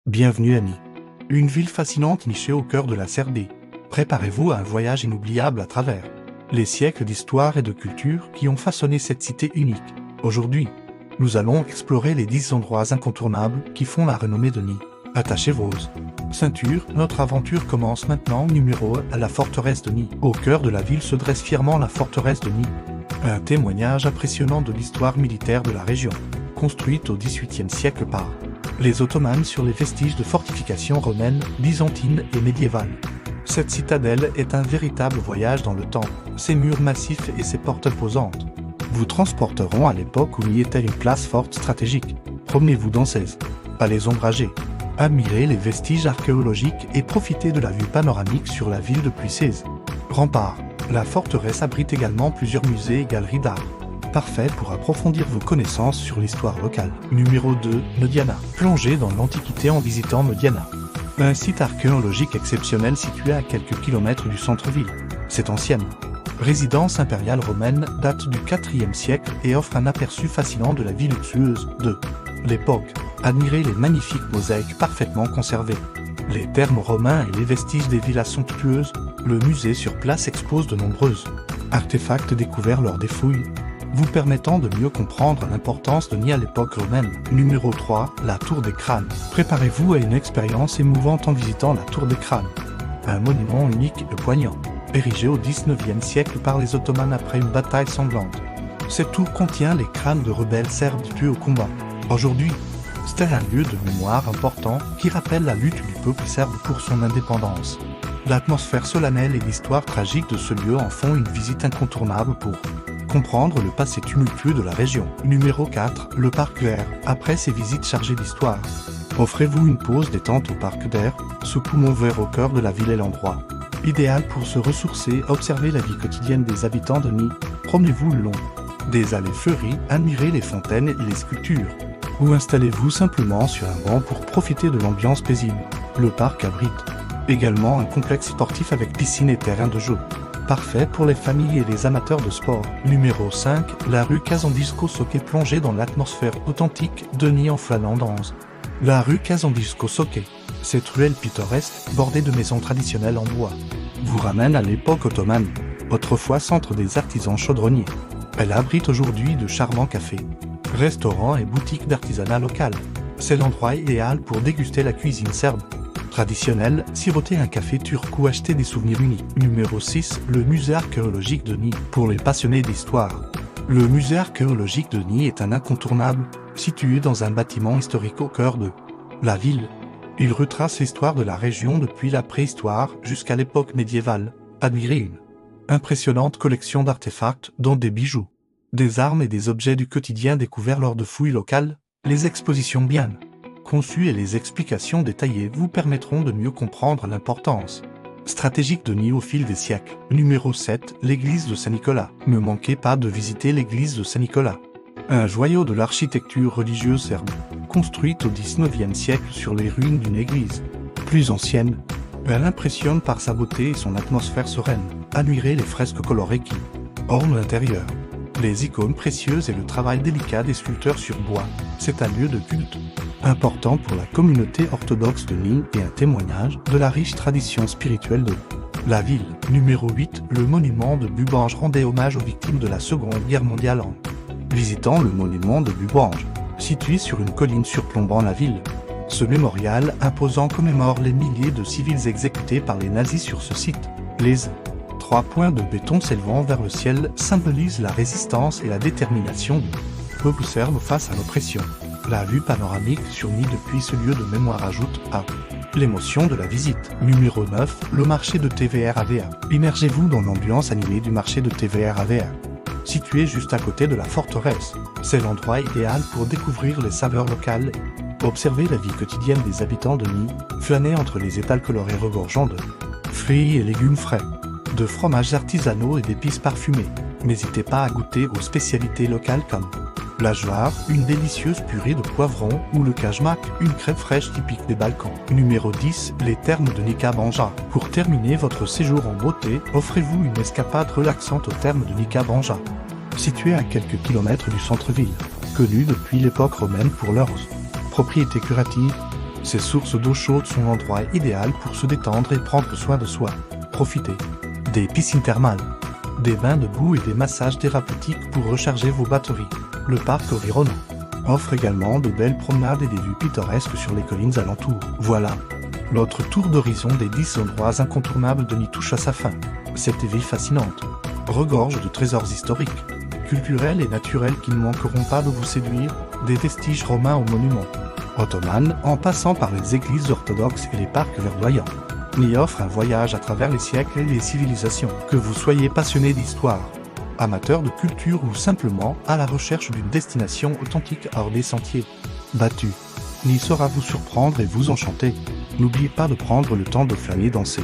Bienvenue à Nîmes. Une ville fascinante nichée au cœur de la Serbie. Préparez-vous à un voyage inoubliable à travers les siècles d'histoire et de culture qui ont façonné cette cité unique. Aujourd'hui, nous allons explorer les 10 endroits incontournables qui font la renommée de Nîmes. Attachez vos ceintures, notre aventure commence maintenant. Numéro 1, à la forteresse de Nîmes. Au cœur de la ville se dresse fièrement la forteresse de Nîmes. Un témoignage impressionnant de l'histoire militaire de la région, construite au XVIIIe siècle par les Ottomans sur les vestiges de fortifications romaines, byzantines et médiévales. Cette citadelle est un véritable voyage dans le temps. Ses murs massifs et ses portes imposantes vous transporteront à l'époque où y était une place forte stratégique. Promenez-vous dans ces allées ombragées. Admirez les vestiges archéologiques et profitez de la vue panoramique sur la ville depuis ses remparts. La forteresse abrite également plusieurs musées et galeries d'art. Parfait pour approfondir vos connaissances sur l'histoire locale. Numéro 2, Mediana. Plongez dans l'Antiquité en visitant Mediana. Un site archéologique exceptionnel situé à quelques kilomètres du centre-ville. Cette ancienne résidence impériale romaine date du IVe siècle et offre un aperçu fascinant de la vie luxueuse de l'époque. Admirez les magnifiques mosaïques parfaitement conservées, les thermes romains et les vestiges des villas somptueuses. Le musée sur place expose de nombreux artefacts découverts lors des fouilles, vous permettant de mieux comprendre l'importance de Nîmes à l'époque romaine. Numéro 3, la Tour des Crânes. Préparez-vous à une expérience émouvante en visitant la Tour des Crânes. Un monument unique et poignant, érigé au XIXe siècle par les Ottomans après une bataille sanglante. Cette tour contient les crânes de rebelles serbes tués au combat. Aujourd'hui, c'est un lieu de mémoire important qui rappelle la lutte du peuple serbe pour son indépendance. L'atmosphère solennelle et l'histoire tragique de ce lieu en font une visite incontournable pour comprendre le passé tumultueux de la région. Numéro 4, le parc d'air. Après ces visites chargées d'histoire, offrez-vous une pause détente au parc d'air. Ce poumon vert au cœur de la ville est l'endroit idéal pour se ressourcer, observer la vie quotidienne des habitants de Nîmes. Promenez-vous le long des allées fleuries, admirez les fontaines et les sculptures, ou installez-vous simplement sur un banc pour profiter de l'ambiance paisible. Le parc abrite également un complexe sportif avec piscine et terrain de jeu. Parfait pour les familles et les amateurs de sport. Numéro 5, la rue Kazandinsko-Soke. Plongée dans l'atmosphère authentique de Nîmes en flânant dans la rue Kazandinsko-Soke. Cette ruelle pittoresque, bordée de maisons traditionnelles en bois, vous ramène à l'époque ottomane, autrefois centre des artisans chaudronniers. Elle abrite aujourd'hui de charmants cafés, restaurants et boutiques d'artisanat local. C'est l'endroit idéal pour déguster la cuisine serbe traditionnelle, siroter un café turc ou acheter des souvenirs uniques. Numéro 6, le musée archéologique de Nîmes. Pour les passionnés d'histoire, le musée archéologique de Nîmes est un incontournable, situé dans un bâtiment historique au cœur de la ville. Il retrace l'histoire de la région depuis la préhistoire jusqu'à l'époque médiévale. Admirez une impressionnante collection d'artefacts, dont des bijoux, des armes et des objets du quotidien découverts lors de fouilles locales. Les expositions bien conçues et les explications détaillées vous permettront de mieux comprendre l'importance stratégique de Nîmes au fil des siècles. Numéro 7, l'église de Saint-Nicolas. Ne manquez pas de visiter l'église de Saint-Nicolas. Un joyau de l'architecture religieuse serbe, construite au XIXe siècle sur les ruines d'une église plus ancienne. Elle impressionne par sa beauté et son atmosphère sereine. Admirez les fresques colorées qui ornent l'intérieur, les icônes précieuses et le travail délicat des sculpteurs sur bois. C'est un lieu de culte important pour la communauté orthodoxe de Nîmes et un témoignage de la riche tradition spirituelle de la ville. Numéro 8, le monument de Bubange. Rendez hommage aux victimes de la Seconde Guerre mondiale en visitant le monument de Bubange, situé sur une colline surplombant la ville. Ce mémorial imposant commémore les milliers de civils exécutés par les nazis sur ce site. Les 3 points de béton s'élevant vers le ciel symbolisent la résistance et la détermination du peuple serbe face à l'oppression. La vue panoramique sur Nîmes depuis ce lieu de mémoire ajoute à l'émotion de la visite. Numéro 9, le marché de TVR-AVA. Immergez-vous dans l'ambiance animée du marché de TVR-AVA. Situé juste à côté de la forteresse, c'est l'endroit idéal pour découvrir les saveurs locales, observer la vie quotidienne des habitants de Nîmes, flâner entre les étals colorés regorgeant de fruits et légumes frais, de fromages artisanaux et d'épices parfumées. N'hésitez pas à goûter aux spécialités locales comme la joire, une délicieuse purée de poivrons, ou le kajmak, une crêpe fraîche typique des Balkans. Numéro 10, les thermes de Nika Banja. Pour terminer votre séjour en beauté, offrez-vous une escapade relaxante aux thermes de Nika Banja. Situé à quelques kilomètres du centre-ville, connu depuis l'époque romaine pour leurs propriétés curatives, Ces sources d'eau chaude sont l'endroit idéal pour se détendre et prendre soin de soi. Profitez des piscines thermales, des bains de boue et des massages thérapeutiques pour recharger vos batteries. Le parc environnant offre également de belles promenades et des vues pittoresques sur les collines alentours. Voilà, notre tour d'horizon des 10 endroits incontournables de Nîmes touche à sa fin. Cette ville fascinante regorge de trésors historiques, culturels et naturels qui ne manqueront pas de vous séduire, des vestiges romains aux monuments ottomanes, en passant par les églises orthodoxes et les parcs verdoyants. Nîmes offre un voyage à travers les siècles et les civilisations. Que vous soyez passionné d'histoire, amateur de culture ou simplement à la recherche d'une destination authentique hors des sentiers battus, Nîmes saura vous surprendre et vous enchanter. N'oubliez pas de prendre le temps de flâner dans ses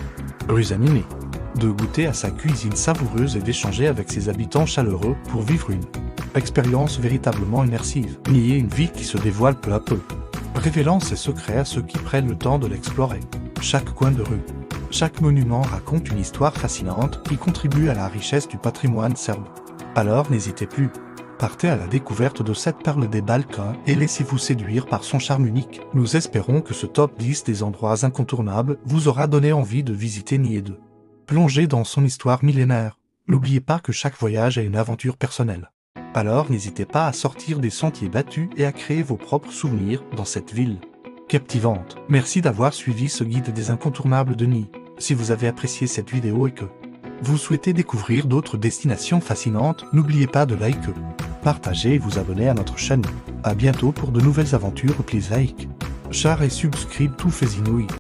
rues animées, de goûter à sa cuisine savoureuse et d'échanger avec ses habitants chaleureux pour vivre une expérience véritablement immersive. Nîmes est une ville qui se dévoile peu à peu, révélant ses secrets à ceux qui prennent le temps de l'explorer. Chaque coin de rue, chaque monument raconte une histoire fascinante qui contribue à la richesse du patrimoine serbe. Alors n'hésitez plus, partez à la découverte de cette perle des Balkans et laissez-vous séduire par son charme unique. Nous espérons que ce top 10 des endroits incontournables vous aura donné envie de visiter Nîmes et de plonger dans son histoire millénaire. N'oubliez pas que chaque voyage est une aventure personnelle. Alors n'hésitez pas à sortir des sentiers battus et à créer vos propres souvenirs dans cette ville captivante. Merci d'avoir suivi ce guide des incontournables de Nîmes. Si vous avez apprécié cette vidéo et que vous souhaitez découvrir d'autres destinations fascinantes, n'oubliez pas de liker, partager et vous abonner à notre chaîne. À bientôt pour de nouvelles aventures. Please like, share et subscribe to Faisy Nui.